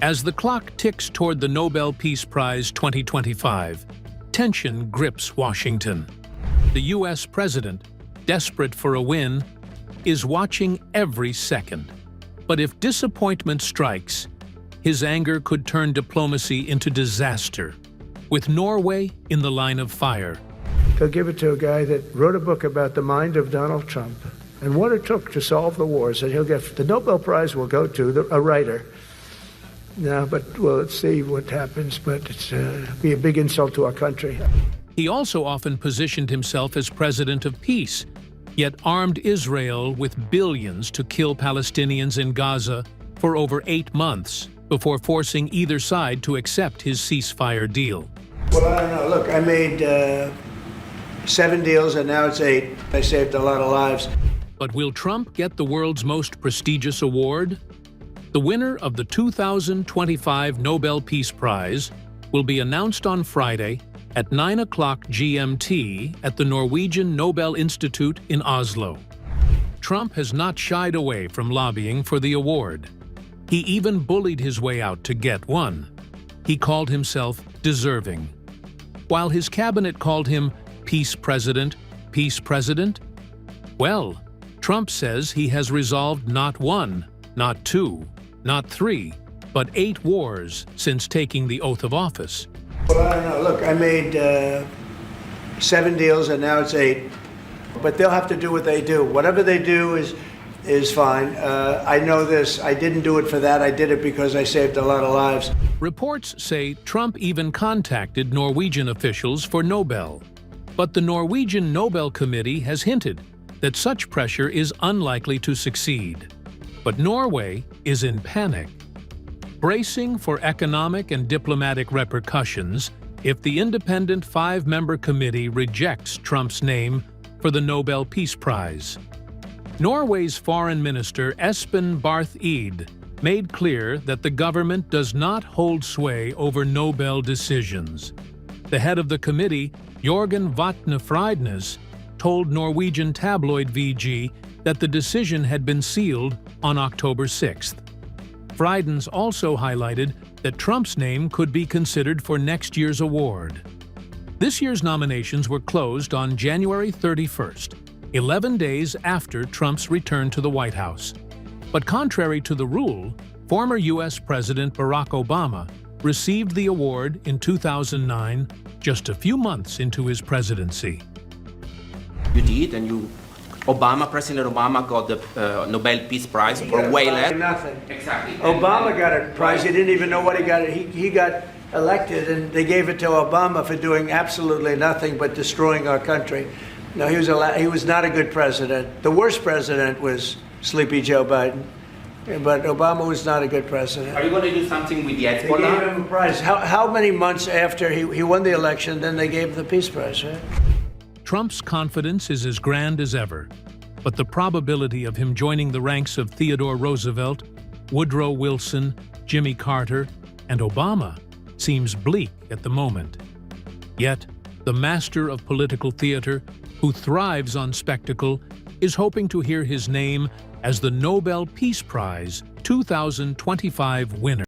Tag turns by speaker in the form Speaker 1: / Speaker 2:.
Speaker 1: As the clock ticks toward the Nobel Peace Prize 2025, tension grips Washington. The U.S. president, desperate for a win, is watching every second. But if disappointment strikes, his anger could turn diplomacy into disaster, with Norway in the line of fire.
Speaker 2: They'll give it to a guy that wrote a book about the mind of Donald Trump and what it took to solve the wars, and he'll get the Nobel Prize will go to a writer. No, but well, let's see what happens, but it'll be a big insult to our country.
Speaker 1: He also often positioned himself as president of peace, yet armed Israel with billions to kill Palestinians in Gaza for over 8 months before forcing either side to accept his ceasefire deal.
Speaker 2: Well, I don't know. Look, I made 7 deals and now it's 8. I saved a lot of lives.
Speaker 1: But will Trump get the world's most prestigious award? The winner of the 2025 Nobel Peace Prize will be announced on Friday at 9 o'clock GMT at the Norwegian Nobel Institute in Oslo. Trump has not shied away from lobbying for the award. He even bullied his way out to get one. He called himself deserving. While his cabinet called him Peace President, well, Trump says he has resolved not 1, not 2, not 3, but 8 wars since taking the oath of office.
Speaker 2: Well, I don't know. Look, I made 7 deals and now it's 8. But they'll have to do what they do. Whatever they do is fine. I know this. I didn't do it for that. I did it because I saved a lot of lives.
Speaker 1: Reports say Trump even contacted Norwegian officials for Nobel. But the Norwegian Nobel Committee has hinted that such pressure is unlikely to succeed. But Norway is in panic, bracing for economic and diplomatic repercussions if the independent 5-member committee rejects Trump's name for the Nobel Peace Prize. Norway's Foreign Minister Espen Barth Eide made clear that the government does not hold sway over Nobel decisions. The head of the committee, Jørgen Vatne Friednes, told Norwegian tabloid VG that the decision had been sealed on October 6th. Friednes also highlighted that Trump's name could be considered for next year's award. This year's nominations were closed on January 31st, 11 days after Trump's return to the White House. But contrary to the rule, former U.S. President Barack Obama received the award in 2009, just a few months into his presidency.
Speaker 3: You did, and President Obama got the Nobel Peace Prize for way less.
Speaker 2: Nothing.
Speaker 3: Exactly.
Speaker 2: Obama got a prize. He didn't even know what he got. He got elected, and they gave it to Obama for doing absolutely nothing but destroying our country. No, he was not a good president. The worst president was Sleepy Joe Biden, but Obama was not a good president.
Speaker 3: Are you going to do something with the
Speaker 2: They gave
Speaker 3: Hezbollah?
Speaker 2: him a prize. How many months after he won the election, then they gave him the Peace Prize, right?
Speaker 1: Trump's confidence is as grand as ever, but the probability of him joining the ranks of Theodore Roosevelt, Woodrow Wilson, Jimmy Carter, and Obama seems bleak at the moment. Yet, the master of political theater, who thrives on spectacle, is hoping to hear his name as the Nobel Peace Prize 2025 winner.